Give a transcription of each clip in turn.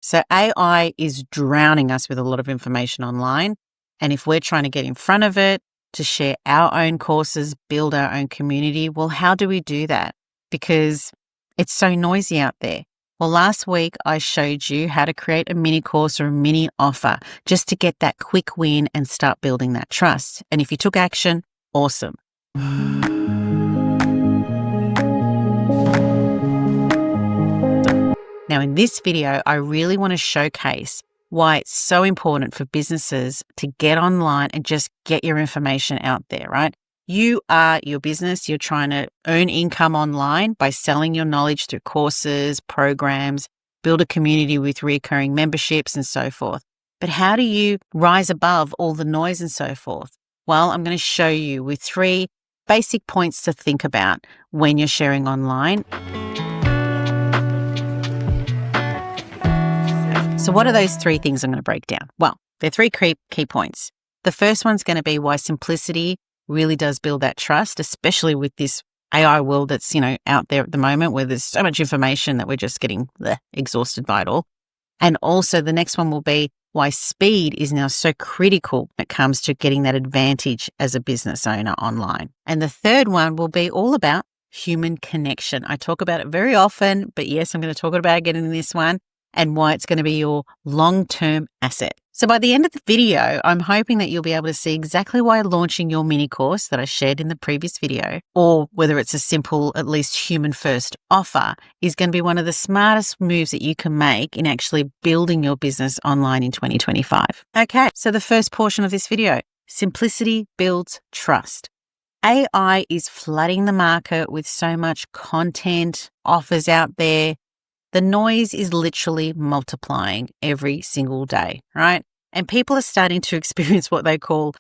So AI is drowning us with a lot of information online. And if we're trying to get in front of it, to share our own courses, build our own community, well, how do we do that? Because it's so noisy out there. Well, last week I showed you how to create a mini course or a mini offer just to get that quick win and start building that trust. And if you took action, awesome. Now, in this video, I really want to showcase why it's so important for businesses to get online and just get your information out there, right? You are your business. You're trying to earn income online by selling your knowledge through courses, programs, build a community with recurring memberships and so forth. But how do you rise above all the noise and so forth? Well, I'm going to show you with 3 basic points to think about when you're sharing online. So what are those 3 things I'm going to break down? Well, they're 3 key points. The first one's going to be why simplicity really does build that trust, especially with this AI world that's, out there at the moment where there's so much information that we're just getting exhausted by it all. And also the next one will be why speed is now so critical when it comes to getting that advantage as a business owner online. And the third one will be all about human connection. I talk about it very often, but yes, I'm going to talk about it again in this one, and why it's going to be your long-term asset. So by the end of the video, I'm hoping that you'll be able to see exactly why launching your mini course that I shared in the previous video, or whether it's a simple, at least human-first offer, is going to be one of the smartest moves that you can make in actually building your business online in 2025. Okay, so the first portion of this video, simplicity builds trust. AI is flooding the market with so much content, offers out there. The noise is literally multiplying every single day, right? And people are starting to experience what they call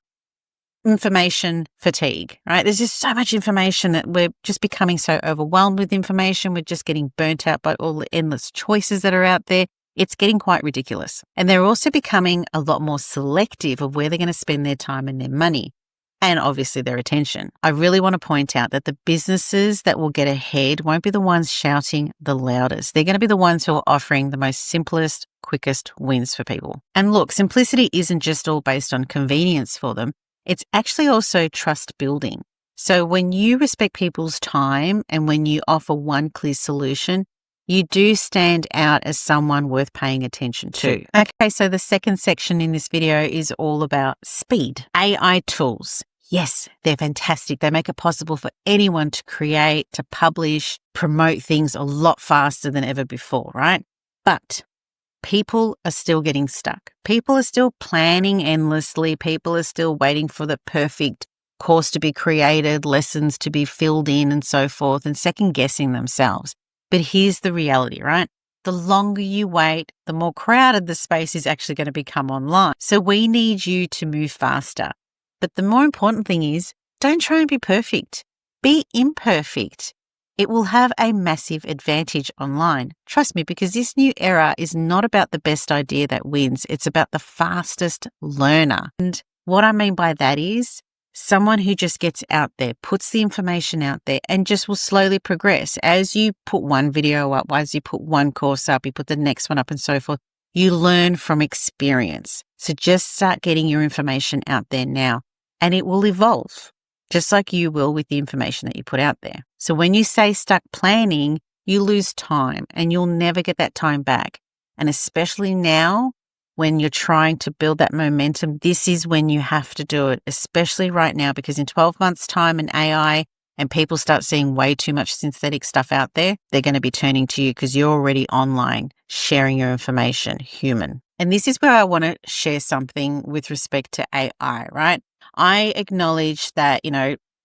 information fatigue, right? There's just so much information that we're just becoming so overwhelmed with information. We're just getting burnt out by all the endless choices that are out there. It's getting quite ridiculous. And they're also becoming a lot more selective of where they're going to spend their time and their money. And obviously their attention. I really want to point out that the businesses that will get ahead won't be the ones shouting the loudest. They're going to be the ones who are offering the most simplest, quickest wins for people. And look, simplicity isn't just all based on convenience for them. It's actually also trust building. So when you respect people's time and when you offer one clear solution, you do stand out as someone worth paying attention to. Okay, so the second section in this video is all about speed. AI tools. Yes, they're fantastic. They make it possible for anyone to create, to publish, promote things a lot faster than ever before, right? But people are still getting stuck. People are still planning endlessly. People are still waiting for the perfect course to be created, lessons to be filled in and so forth, and second guessing themselves. But here's the reality, right? The longer you wait, the more crowded the space is actually going to become online. So we need you to move faster. But the more important thing is, don't try and be perfect. Be imperfect. It will have a massive advantage online. Trust me, because this new era is not about the best idea that wins. It's about the fastest learner. And what I mean by that is someone who just gets out there, puts the information out there, and just will slowly progress. As you put one video up, as you put one course up, you put the next one up and so forth, you learn from experience. So just start getting your information out there now, and it will evolve, just like you will with the information that you put out there. So when you say stuck planning, you lose time and you'll never get that time back. And especially now, when you're trying to build that momentum, this is when you have to do it, especially right now, because in 12 months' time and AI and people start seeing way too much synthetic stuff out there, they're going to be turning to you because you're already online, sharing your information, human. And this is where I want to share something with respect to AI, right? I acknowledge that,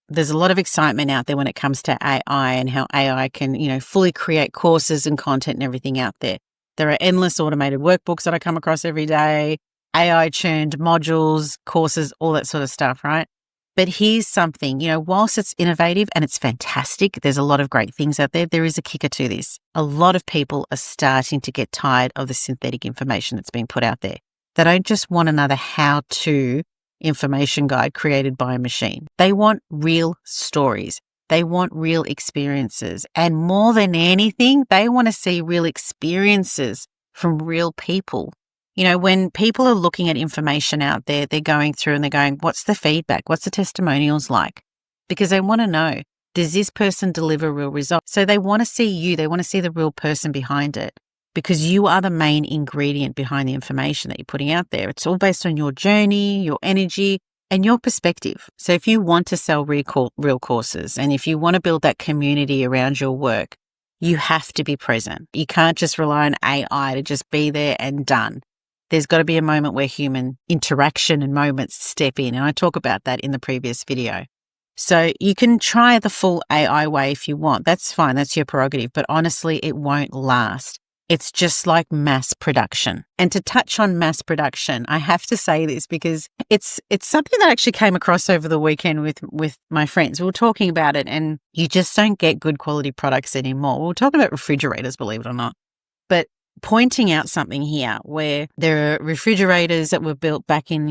there's a lot of excitement out there when it comes to AI and how AI can, fully create courses and content and everything out there. There are endless automated workbooks that I come across every day, AI churned modules, courses, all that sort of stuff, right? But here's something, whilst it's innovative and it's fantastic, there's a lot of great things out there, there is a kicker to this. A lot of people are starting to get tired of the synthetic information that's being put out there. They don't just want another how-to information guide created by a machine. They want real stories. They want real experiences. And more than anything, they want to see real experiences from real people. When people are looking at information out there, they're going through and they're going, what's the feedback? What's the testimonials like? Because they want to know, does this person deliver real results? So they want to see you. They want to see the real person behind it, because you are the main ingredient behind the information that you're putting out there. It's all based on your journey, your energy, and your perspective. So if you want to sell real courses, and if you want to build that community around your work, you have to be present. You can't just rely on AI to just be there and done. There's got to be a moment where human interaction and moments step in. And I talk about that in the previous video. So you can try the full AI way if you want. That's fine. That's your prerogative. But honestly, it won't last. It's just like mass production. And to touch on mass production, I have to say this because it's something that I actually came across over the weekend with my friends. We were talking about it, and you just don't get good quality products anymore. We were talking about refrigerators, believe it or not. But pointing out something here where there are refrigerators that were built back in,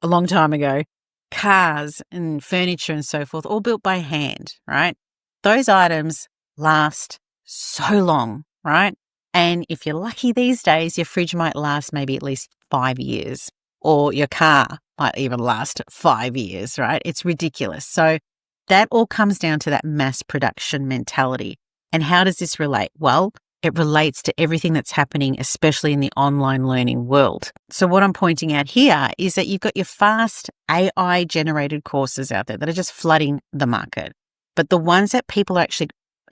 a long time ago, cars and furniture and so forth, all built by hand, right? Those items last so long, right? And if you're lucky these days, your fridge might last maybe at least 5 years, or your car might even last 5 years, right? It's ridiculous. So that all comes down to that mass production mentality. And how does this relate? Well, it relates to everything that's happening, especially in the online learning world. So what I'm pointing out here is that you've got your fast AI-generated courses out there that are just flooding the market. But the ones that people are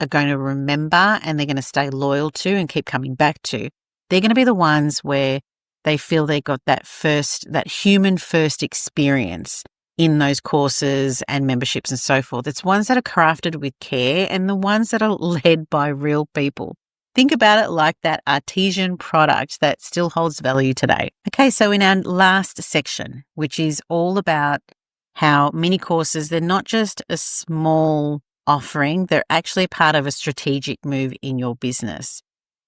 going to remember and they're going to stay loyal to and keep coming back to, they're going to be the ones where they feel they got that human first experience in those courses and memberships and so forth. It's ones that are crafted with care and the ones that are led by real people. Think about it like that artisan product that still holds value today. Okay, so in our last section, which is all about how mini courses, they're not just a small offering, they're actually part of a strategic move in your business.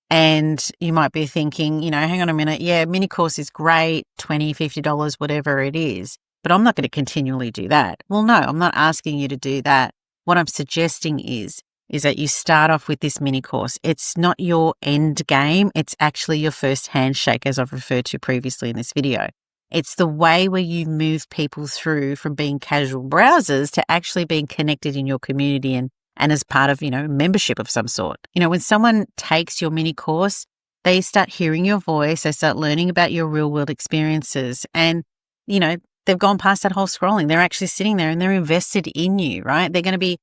And you might be thinking, hang on a minute, yeah, mini course is great, $20, $50, whatever it is, but I'm not going to continually do that. Well, no, I'm not asking you to do that. What I'm suggesting is that you start off with this mini course. It's not your end game. It's actually your first handshake, as I've referred to previously in this video. It's the way where you move people through from being casual browsers to actually being connected in your community and as part of, membership of some sort. When someone takes your mini course, they start hearing your voice, they start learning about your real world experiences, and, they've gone past that whole scrolling. They're actually sitting there and they're invested in you, right? They're going to be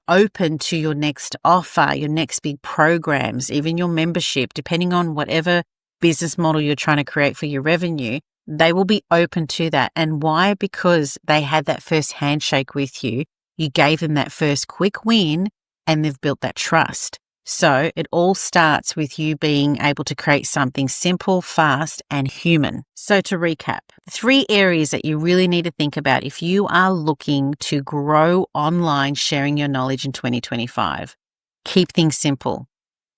open to your next offer, your next big programs, even your membership, depending on whatever business model you're trying to create for your revenue, they will be open to that. And why? Because they had that first handshake with you. You gave them that first quick win and they've built that trust. So it all starts with you being able to create something simple, fast, and human. So to recap, 3 areas that you really need to think about if you are looking to grow online sharing your knowledge in 2025. Keep things simple.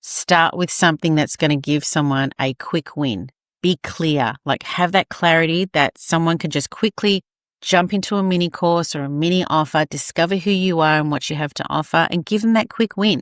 Start with something that's going to give someone a quick win. Be clear, have that clarity that someone can just quickly jump into a mini course or a mini offer, discover who you are and what you have to offer, and give them that quick win.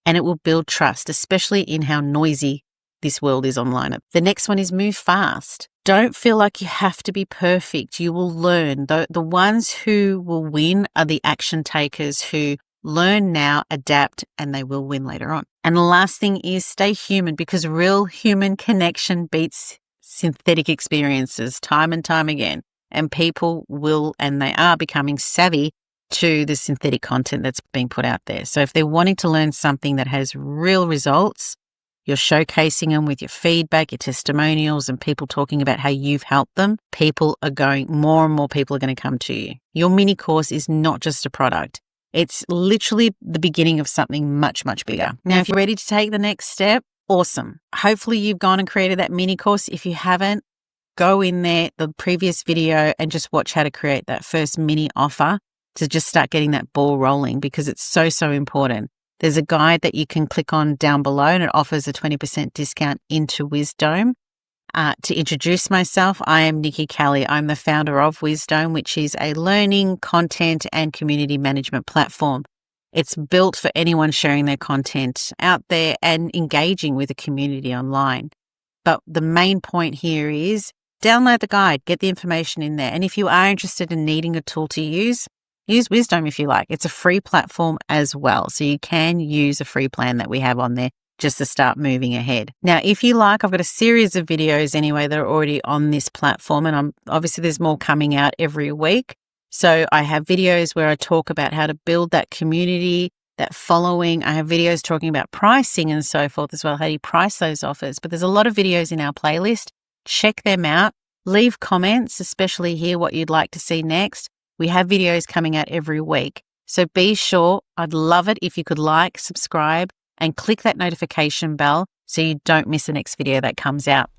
And it will build trust, especially in how noisy this world is online. The next one is move fast. Don't feel like you have to be perfect. You will learn. The ones who will win are the action takers who learn now, adapt, and they will win later on. And the last thing is stay human, because real human connection beats synthetic experiences time and time again. And people will, and they are becoming savvy to the synthetic content that's being put out there. So if they're wanting to learn something that has real results, you're showcasing them with your feedback, your testimonials, and people talking about how you've helped them, more and more people are going to come to you. Your mini course is not just a product. It's literally the beginning of something much, much bigger. Now, if you're ready to take the next step, awesome. Hopefully you've gone and created that mini course. If you haven't, go in there, the previous video, and just watch how to create that first mini offer to just start getting that ball rolling, because it's so, so important. There's a guide that you can click on down below and it offers a 20% discount into Wisdome. To introduce myself, I am Nikki Kelly. I'm the founder of Wisdome, which is a learning, content, and community management platform. It's built for anyone sharing their content out there and engaging with the community online. But the main point here is download the guide, get the information in there. And if you are interested in needing a tool to use Wisdome if you like. It's a free platform as well. So you can use a free plan that we have on there just to start moving ahead. Now, if you like, I've got a series of videos anyway that are already on this platform, and obviously there's more coming out every week. So I have videos where I talk about how to build that community, that following. I have videos talking about pricing and so forth as well. How do you price those offers? But there's a lot of videos in our playlist. Check them out. Leave comments, especially here what you'd like to see next. We have videos coming out every week. So be sure, I'd love it if you could like, subscribe, and click that notification bell so you don't miss the next video that comes out.